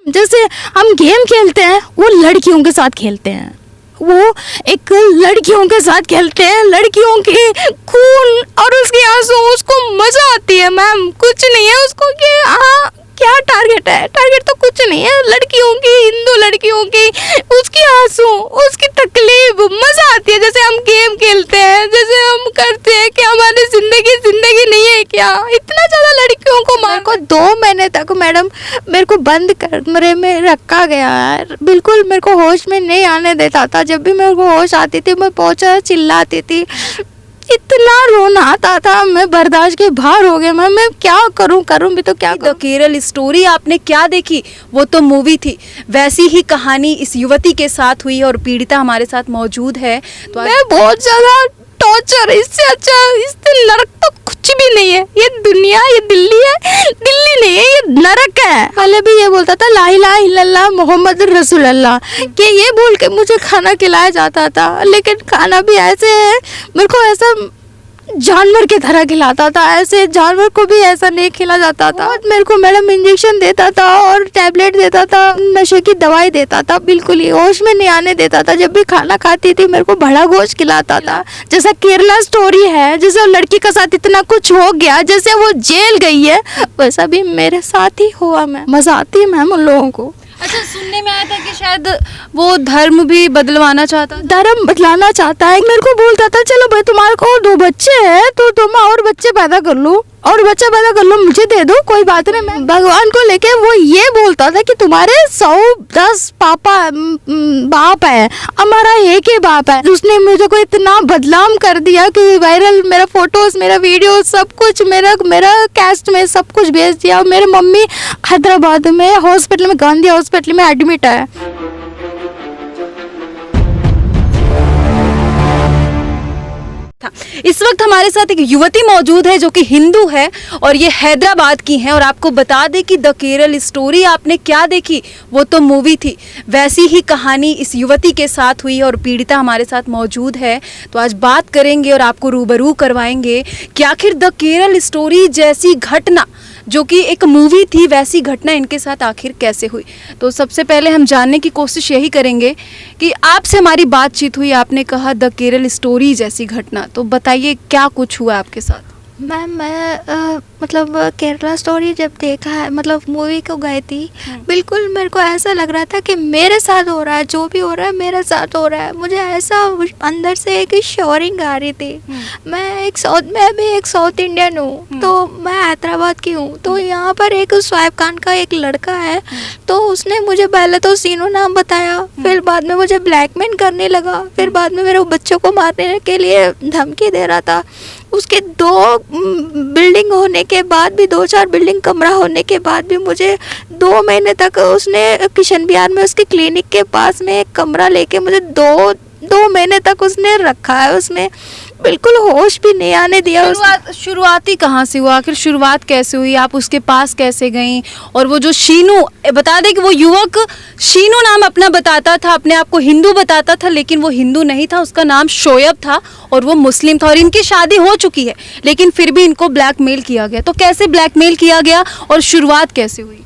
जैसे हम गेम खेलते हैं वो लड़कियों के साथ खेलते हैं, वो एक लड़कियों के साथ खेलते हैं, लड़कियों के खून और उसके आंसू, उसको मजा आती है मैम। कुछ नहीं है उसको कि हाँ क्या टारगेट है, टारगेट तो कुछ नहीं है, लड़कियों की, हिंदू लड़कियों की, उसकी आंसू, उसकी तकलीफ, मजा आती है। जैसे हम गेम खेलते हैं, जैसे हम करते हैं कि हमारी जिंदगी नहीं है क्या, इतना ज्यादा लड़कियों को मार को 2 महीने तक मैडम मेरे को बंद कमरे में रखा गया है, बिल्कुल मेरे को होश में नहीं आने देता था। जब भी मेरे को होश आती थी मैं पहुंचा चिल्लाती थी, इतना रोना आता था, मैं बर्दाश्त के बाहर हो गया। मैं क्या करूं भी तो क्या करूं। द केरल स्टोरी आपने क्या देखी, वो तो मूवी थी, वैसी ही कहानी इस युवती के साथ हुई और पीड़िता हमारे साथ मौजूद है। तो मैं बहुत ज्यादा टॉर्चर, इससे अच्छा, इससे नरक तो कुछ भी नहीं है। ये दुनिया, ये दिल्ली है, दिल्ली नहीं है, ये नरक है। पहले भी ये बोलता था ला इलाहा इल्लल्लाह मोहम्मद रसूल अल्लाह, कि ये बोल के मुझे खाना खिलाया जाता था, लेकिन खाना भी ऐसे है, मेरे को ऐसा जानवर की तरह खिलाता था, ऐसे जानवर को भी ऐसा नहीं खिला जाता था। मेरे को मैडम इंजेक्शन देता था और टैबलेट देता था, नशे की दवाई देता था, बिल्कुल ही होश में नहीं आने देता था। जब भी खाना खाती थी मेरे को बड़ा गोश्त खिलाता था। जैसा केरला स्टोरी है, जैसे लड़की के साथ इतना कुछ हो गया, जैसे वो जेल गई है, वैसा भी मेरे साथ ही हुआ। मैं मजा आती है मैम उन लोगों को। अच्छा, सुनने में आया था कि शायद वो धर्म भी बदलवाना चाहता था। धर्म बदलाना चाहता है। मेरे को बोलता था चलो भाई तुम्हारे को 2 बच्चे हैं तो तुम और बच्चे पैदा कर लो, और बच्चा पैदा कर लो, मुझे दे दो, कोई बात नहीं। मैं भगवान को लेके वो ये बोलता था कि तुम्हारे 110 पापा बाप है, हमारा एक ही बाप है। उसने मुझे को इतना बदनाम कर दिया कि वायरल मेरा फोटोज, मेरा वीडियो, सब कुछ मेरा कैस्ट में सब कुछ भेज दिया। मेरी मम्मी हैदराबाद में हॉस्पिटल में, गांधी हॉस्पिटल में एडमिट है। इस वक्त हमारे साथ एक युवती मौजूद है जो कि हिंदू है और ये हैदराबाद की है। और आपको बता दें कि द केरल स्टोरी आपने क्या देखी, वो तो मूवी थी, वैसी ही कहानी इस युवती के साथ हुई और पीड़िता हमारे साथ मौजूद है। तो आज बात करेंगे और आपको रूबरू करवाएंगे कि आखिर द केरल स्टोरी जैसी घटना, जो कि एक मूवी थी, वैसी घटना इनके साथ आखिर कैसे हुई। तो सबसे पहले हम जानने की कोशिश यही करेंगे कि आपसे हमारी बातचीत हुई, आपने कहा द केरल स्टोरी जैसी घटना, तो बताइए क्या कुछ हुआ आपके साथ। मैम मैं मतलब केरला स्टोरी जब देखा है, मतलब मूवी को गई थी, बिल्कुल मेरे को ऐसा लग रहा था कि मेरे साथ हो रहा है, जो भी हो रहा है मेरे साथ हो रहा है। मुझे ऐसा अंदर से एक श्योरिंग आ रही थी। मैं भी एक साउथ इंडियन हूँ, तो मैं हैदराबाद की हूँ। तो यहाँ पर एक स्वाइब खान का एक लड़का है, तो उसने मुझे पहले तो सीनू नाम बताया, फिर बाद में मुझे ब्लैकमेल करने लगा, फिर बाद में मेरे बच्चों को मारने के लिए धमकी दे रहा था। उसके 2 बिल्डिंग होने के बाद भी, 2-4 बिल्डिंग कमरा होने के बाद भी मुझे 2 महीने तक उसने किशन बिहार में उसके क्लिनिक के पास में एक कमरा लेके मुझे 2 महीने तक उसने रखा है। उसमें बिल्कुल होश भी नहीं आने दिया। शुरुआती कहाँ से हुआ, आखिर शुरुआत कैसे हुई, आप उसके पास कैसे गईं? और वो जो शीनू, बता दें कि वो युवक शीनू नाम अपना बताता था, अपने आप को हिंदू बताता था, लेकिन वो हिंदू नहीं था, उसका नाम शोएब था और वो मुस्लिम था। और इनकी शादी हो चुकी है, लेकिन फिर भी इनको ब्लैकमेल किया गया। तो कैसे ब्लैकमेल किया गया और शुरुआत कैसे हुई?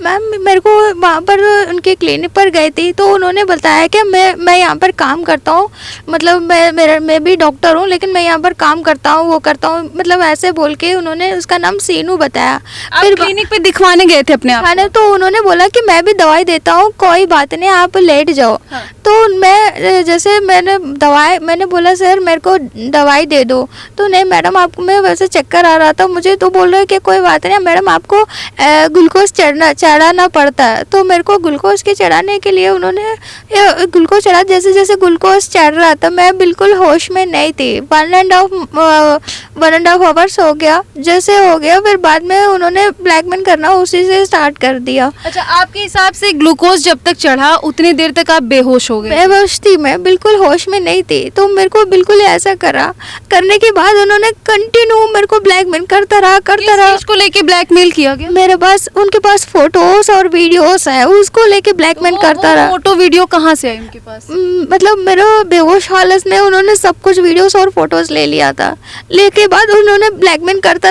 मैम मेरे को वहाँ पर उनके क्लिनिक पर गई थी, तो उन्होंने बताया कि मैं यहाँ पर काम करता हूँ, मतलब मैं भी डॉक्टर हूँ, लेकिन मैं यहाँ पर काम करता हूँ, वो करता हूँ, मतलब ऐसे बोल के उन्होंने उसका नाम सीनू बताया। फिर क्लिनिक पे दिखवाने गए थे अपने आप? तो उन्होंने बोला कि मैं भी दवाई देता हूँ, कोई बात नहीं, आप लेट जाओ। हाँ। तो मैं जैसे मैंने बोला सर मेरे को दवाई दे दो, तो नहीं मैडम आपको, मैं वैसे चक्कर आ रहा था मुझे, तो बोल रहे कि कोई बात नहीं मैडम, आपको ग्लूकोज चढ़ाना पड़ता है। तो मेरे को ग्लूकोज के चढ़ाने के लिए उन्होंने ग्लूकोज चढ़ा। जैसे जैसे ग्लूकोज चढ़ रहा था मैं बिल्कुल होश में नहीं थी। 1.5 आवर्स हो गया, जैसे हो गया फिर बाद में उन्होंने ब्लैकमेल करना उसी से स्टार्ट कर दिया। अच्छा, आपके हिसाब से ग्लूकोज जब तक चढ़ा उतनी देर तक आप बेहोश हो गए? बेहोश थी मैं, बिल्कुल होश में नहीं थी। तो मेरे को बिल्कुल ऐसा करने के बाद उन्होंने कंटिन्यू मेरे को ब्लैकमेल करता रहा। को लेके ब्लैकमेल किया गया? उनके पास फोटो फोटोज और वीडियोस है, उसको लेके ब्लैकमेल करता रहा। फोटो वीडियो कहाँ से आई उनके पास? मतलब मेरा बेहोश हालत में उन्होंने सब कुछ वीडियोस और फोटोज ले लिया था। लेके बाद उन्होंने ब्लैकमेल करता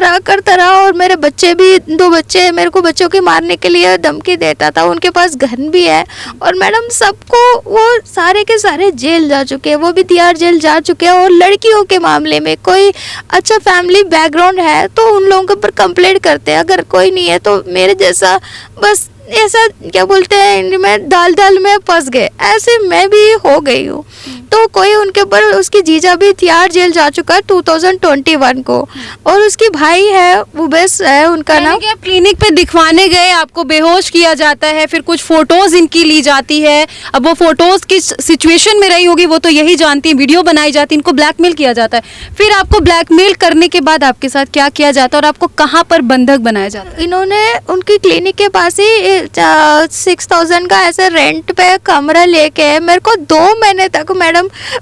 रहा और मेरे बच्चे भी, 2 बच्चे, मेरे को बच्चों के मारने के लिए धमकी देता था। उनके पास गन भी है। और मैडम सबको, वो सारे के सारे जेल जा चुके हैं, वो भी तिहाड़ जेल जा चुके हैं। और लड़कियों के मामले में कोई अच्छा फैमिली बैकग्राउंड है तो उन लोगों के ऊपर कंप्लेंट करते हैं, अगर कोई नहीं है तो मेरे जैसा बस ऐसा क्या बोलते हैं हिंदी में, दाल दाल में फंस गए, ऐसे मैं भी हो गई हूँ। तो कोई उनके ऊपर, उसकी जीजा भी तिहाड़ जेल जा चुका है 2021 को। और उसकी भाई है, वो बेस है उनका नाम। आप क्लिनिक पे दिखवाने गए, आपको बेहोश किया जाता है, फिर कुछ फोटोज इनकी ली जाती है। अब वो फोटोज किस सिचुएशन में रही होगी वो तो यही जानती है, वीडियो बनाई जाती है, इनको ब्लैकमेल किया जाता है। फिर आपको ब्लैकमेल करने के बाद आपके साथ क्या किया जाता है और आपको कहाँ पर बंधक बनाया जाता है? इन्होंने उनकी क्लिनिक के पास ही 6000 का ऐसे रेंट पे कमरा लेके मेरे को 2 महीने तक मैडम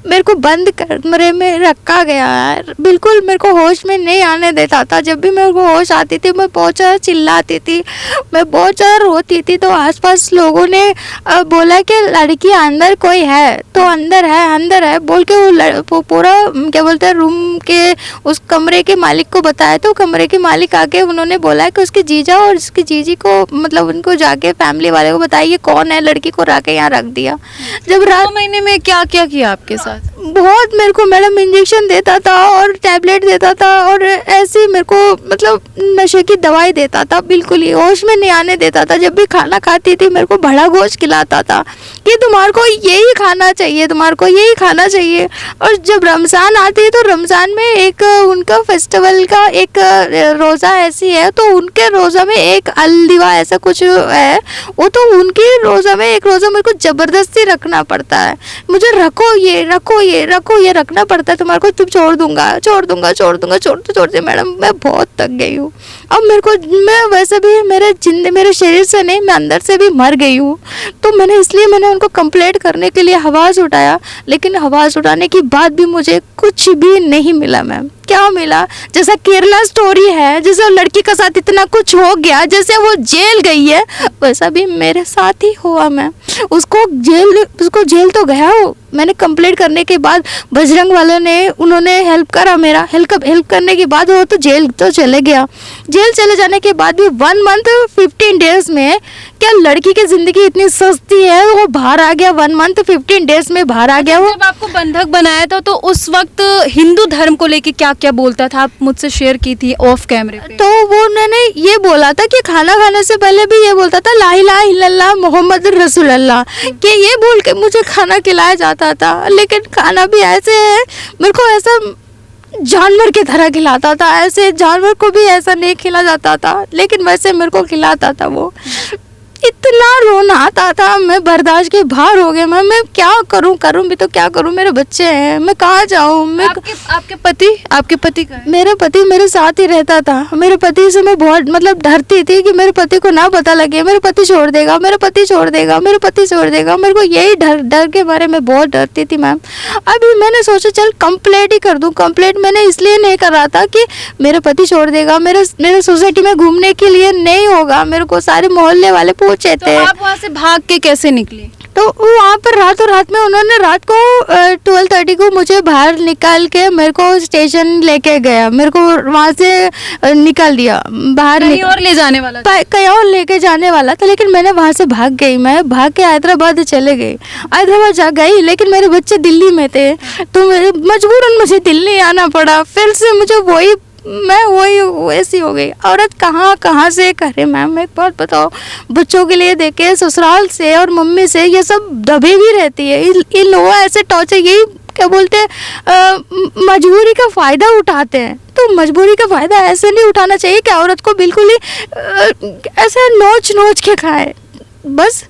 मेरे को बंद कमरे में रखा गया है। बिल्कुल मेरे को होश में नहीं आने देता था। जब भी मेरे को होश आती थी मैं बहुत ज़्यादा चिल्लाती थी, मैं बहुत ज़्यादा रोती थी। तो आसपास लोगों ने बोला कि लड़की अंदर कोई है, तो अंदर है बोल के वो पूरा क्या बोलते हैं रूम के उस कमरे के मालिक को बताया। तो कमरे के मालिक आके उन्होंने बोला कि उसकी जीजा और उसकी जीजी को, मतलब उनको जाके फैमिली वाले को बताया ये कौन है, लड़की को राके यहाँ रख दिया। जब 2 महीने में क्या क्या किया आपके साथ? बहुत मेरे को मैडम इंजेक्शन देता था और टैबलेट देता था और ऐसे मेरे को मतलब नशे की दवाई देता था, बिल्कुल ही होश में नहीं आने देता था। जब भी खाना खाती थी मेरे को बड़ा गोश्त खिलाता था कि तुम्हारे को यही खाना चाहिए, तुम्हारे को यही खाना चाहिए। और जब रमज़ान आती है तो रमज़ान में एक उनका फेस्टिवल का एक रोज़ा ऐसी है, तो उनके रोज़ा में एक अलदिवा ऐसा कुछ है, वो तो उनकी रोज़ा में एक रोज़ा मेरे को ज़बरदस्ती रखना पड़ता है। मुझे रखो ये रखना पड़ता है, तुम्हारे को तुम छोड़ते मैडम मैं बहुत थक गई हूँ। अब मेरे को, मैं वैसे भी मेरे शरीर से नहीं, मैं अंदर से भी मर गई हूँ। तो मैंने उनको कंप्लेंट करने के लिए आवाज़ उठाया, लेकिन आवाज़ उठाने के बाद भी मुझे कुछ भी नहीं मिला मैम। क्या मिला? जैसा केरला स्टोरी है, जैसे लड़की के साथ इतना कुछ हो गया, जैसे वो जेल गई है, वैसा भी मेरे साथ ही हुआ मैम। उसको जेल तो गया हो। मैंने कंप्लेंट करने के बाद बजरंग वालों ने उन्होंने हेल्प करा, मेरा हेल्प करने के बाद वो तो जेल तो चले गया। जेल चले जाने के बाद भी 1 मंथ 15 डेज में, क्या लड़की की ज़िंदगी इतनी सस्ती है, वो बाहर आ गया 1 मंथ 15 डेज में बाहर आ गया। वो जब आपको बंधक बनाया था तो उस वक्त हिंदू धर्म को लेके क्या क्या बोलता था, आप मुझसे शेयर की थी ऑफ कैमरे पे। तो वो उन्होंने ये बोला था कि खाना खाने से पहले भी ये बोलता था ला इलाहा इल्लल्लाह मोहम्मद रसूलुल्लाह, कि ये बोल के मुझे खाना खिलाया जाता था। लेकिन खाना भी ऐसे है, मेरे को ऐसा जानवर की तरह खिलाता था, ऐसे जानवर को भी ऐसा नहीं खिला जाता था, लेकिन वैसे मेरे को खिलाता था। वो इतना रोना आता था, मैं बर्दाश्त के बाहर हो गया। मैं क्या करूं भी तो क्या करूं, मेरे बच्चे हैं, मैं कहाँ जाऊं। मैं आपके पति का है? मेरा पति मेरे साथ ही रहता था। मेरे पति से मैं बहुत मतलब डरती थी कि मेरे पति को ना पता लगे, मेरे पति छोड़ देगा। मेरे को यही डर के बारे में बहुत डरती थी मैम। अभी मैंने सोचा चल कंप्लेंट ही कर दूं। कंप्लेंट मैंने इसलिए नहीं कर रहा था कि मेरे पति छोड़ देगा, मेरे सोसाइटी में घूमने के लिए नहीं होगा। मेरे को सारे मोहल्ले वाले पूछे थे। तो आप वहाँ से भाग के कैसे निकली? तो वहाँ पर रात में उन्होंने रात को 12:30 को मुझे बाहर निकाल के मेरे को स्टेशन लेके गया। मेरे को वहाँ से निकाल दिया बाहर, कहीं और ले जाने वाला था? कहीं और लेके जाने वाला था, लेकिन मैंने वहाँ से भाग गई। मैं भाग के हैदराबाद चले गई। हैदराबाद जा गई, लेकिन मेरे बच्चे दिल्ली में थे, तो मजबूरन मुझे दिल्ली आना पड़ा। फिर से मुझे वही वैसी हो गई। औरत कहाँ से करे मैम, एक बात बताओ। बच्चों के लिए देखे ससुराल से और मम्मी से ये सब दबे भी रहती है। इन लोगों ऐसे टॉर्चर, यही क्या बोलते हैं, मजबूरी का फ़ायदा उठाते हैं। तो मजबूरी का फ़ायदा ऐसे नहीं उठाना चाहिए कि औरत को बिल्कुल ही ऐसे नोच के खाए। बस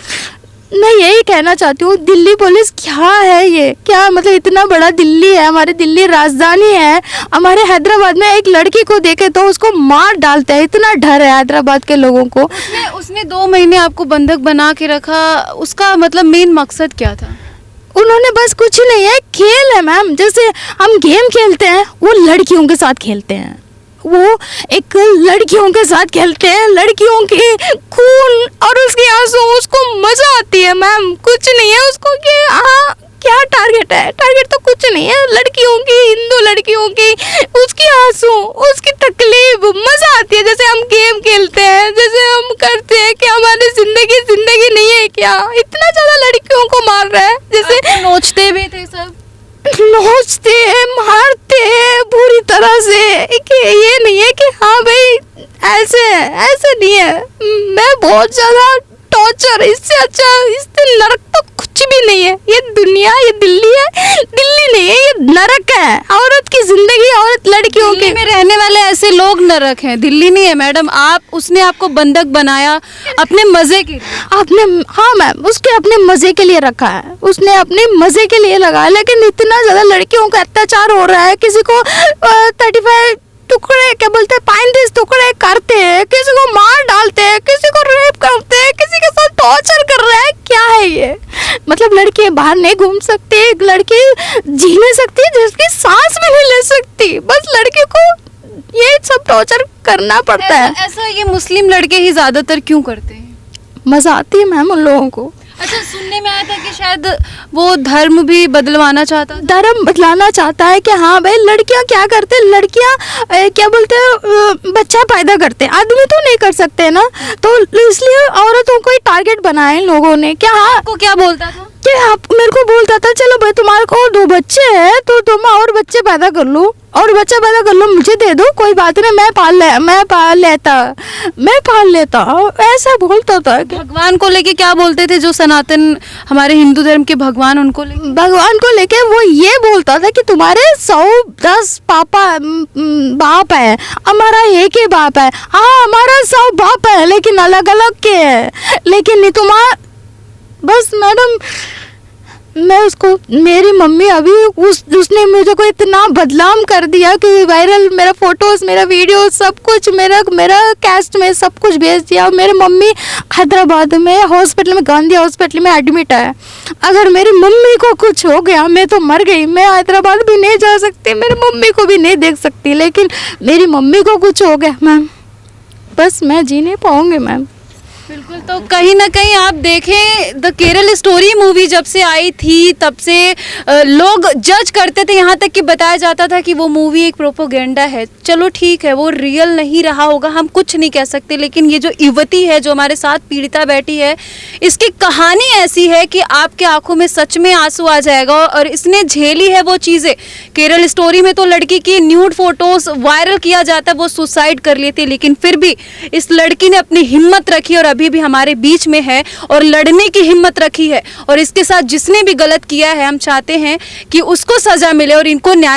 मैं यही कहना चाहती हूँ, दिल्ली पुलिस क्या है ये, क्या मतलब इतना बड़ा दिल्ली है, हमारे दिल्ली राजधानी है। हमारे हैदराबाद में एक लड़की को देखे तो उसको मार डालते हैं, इतना डर है हैदराबाद के लोगों को। उसने 2 महीने आपको बंधक बना के रखा, उसका मतलब मेन मकसद क्या था? उन्होंने बस कुछ नहीं है, खेल है मैम। जैसे हम गेम खेलते हैं, वो लड़कियों के साथ खेलते हैं। वो एक लड़कियों के साथ खेलते हैं, लड़कियों के खून और उसके आंसू, उसको मजा आती है मैम। कुछ नहीं है उसको कि हाँ क्या टारगेट है, टारगेट तो कुछ नहीं है, लड़कियों की, हिंदू लड़कियों की, उसकी आंसू, उसकी तकलीफ, मजा आती है। जैसे हम गेम खेलते हैं, जैसे हम करते हैं कि हमारी जिंदगी नहीं है क्या, इतना ज्यादा लड़कियों को मार रहा है। जैसे नोचते भी थे सब, नोचते हैं, मारते हैं बुरी तरह से, कि ये नहीं है कि हाँ भाई ऐसे नहीं है। मैं बहुत ज्यादा टॉर्चर, इससे अच्छा, इससे नरक तो कुछ भी नहीं है। ये दुनिया, ये दिल्ली है, दिल्ली नहीं है, ये नरक है। औरत की जिंदगी, औरत लड़कियों दिल्ली के में रहने वाले ऐसे लोग नरक हैं, दिल्ली नहीं है मैडम। उसने आपको बंधक बनाया अपने मजे के लिए। हाँ मैम, उसके अपने मजे के लिए रखा है, उसने अपने मजे के लिए लगाया। लेकिन इतना ज्यादा लड़कियों का अत्याचार हो रहा है, किसी को 35 टुकड़े, क्या बोलते हैं, 35 टुकड़े करते हैं, किसी को मार डालते हैं, किसी को रेप करते हैं, किसी के साथ टॉर्चर कर रहे हैं। क्या है ये? मतलब लड़की बाहर नहीं घूम सकती, लड़की जी नहीं सकती, जिसकी सांस भी नहीं ले सकती, बस लड़की को ये सब टॉर्चर करना पड़ता है। ऐसा ये मुस्लिम लड़के ही ज्यादातर क्यों करते हैं? मजा आती है मैम उन लोगों को। अच्छा, सुनने में आया था कि शायद वो धर्म भी बदलवाना चाहता था। धर्म बदलाना चाहता है कि हाँ भाई, लड़कियां क्या करते हैं, लड़कियां क्या बोलते हैं, बच्चा पैदा करते हैं, आदमी तो नहीं कर सकते ना, तो इसलिए औरतों को ही टारगेट बनाया इन लोगों ने। क्या हाँ आपको क्या बोलता था? कि आप मेरे को बोलता था, चलो भाई तुम्हारे को 2 बच्चे हैं तो तुम और बच्चे पैदा कर लो, और बच्चा पैदा कर लो, मुझे दे दो, कोई बात नहीं, मैं पाल लेता। ऐसा बोलता था। भगवान को लेके क्या बोलते थे जो सनातन हमारे हिंदू धर्म के भगवान, उनको लेके? भगवान को लेके वो ये बोलता था कि तुम्हारे 110 बाप है, हमारा एक ही बाप है। हाँ, हमारा 100 बाप है, लेकिन अलग अलग के है, लेकिन नहीं तुम्हारा। बस मैडम, मैं उसको, मेरी मम्मी अभी उसने मुझे को इतना बदनाम कर दिया कि वायरल, मेरा फोटोज, मेरा वीडियो, सब कुछ मेरा कैस्ट में सब कुछ भेज दिया। मेरी मम्मी हैदराबाद में हॉस्पिटल में, गांधी हॉस्पिटल में एडमिट है। अगर मेरी मम्मी को कुछ हो गया, मैं तो मर गई, मैं हैदराबाद भी नहीं जा सकती, मेरी मम्मी को भी नहीं देख सकती। लेकिन मेरी मम्मी को कुछ हो गया मैम, बस मैं जी नहीं पाऊँगी मैम। बिल्कुल। तो कहीं ना कहीं आप देखें, द केरल स्टोरी मूवी जब से आई थी तब से लोग जज करते थे, यहाँ तक कि बताया जाता था कि वो मूवी एक प्रोपोगेंडा है। चलो ठीक है, वो रियल नहीं रहा होगा, हम कुछ नहीं कह सकते, लेकिन ये जो युवती है जो हमारे साथ पीड़िता बैठी है, इसकी कहानी ऐसी है कि आपके आंखों में सच में आंसू आ जाएगा। और इसने झेली है वो चीज़ें। केरल स्टोरी में तो लड़की की न्यूड फोटोज वायरल किया जाता है, वो सुसाइड कर लेती है, लेकिन फिर भी इस लड़की ने अपनी हिम्मत रखी और अभी भी हमारे बीच में है और लड़ने की हिम्मत रखी है। और इसके साथ जिसने भी गलत किया है, हम चाहते हैं कि उसको सजा मिले और इनको न्याय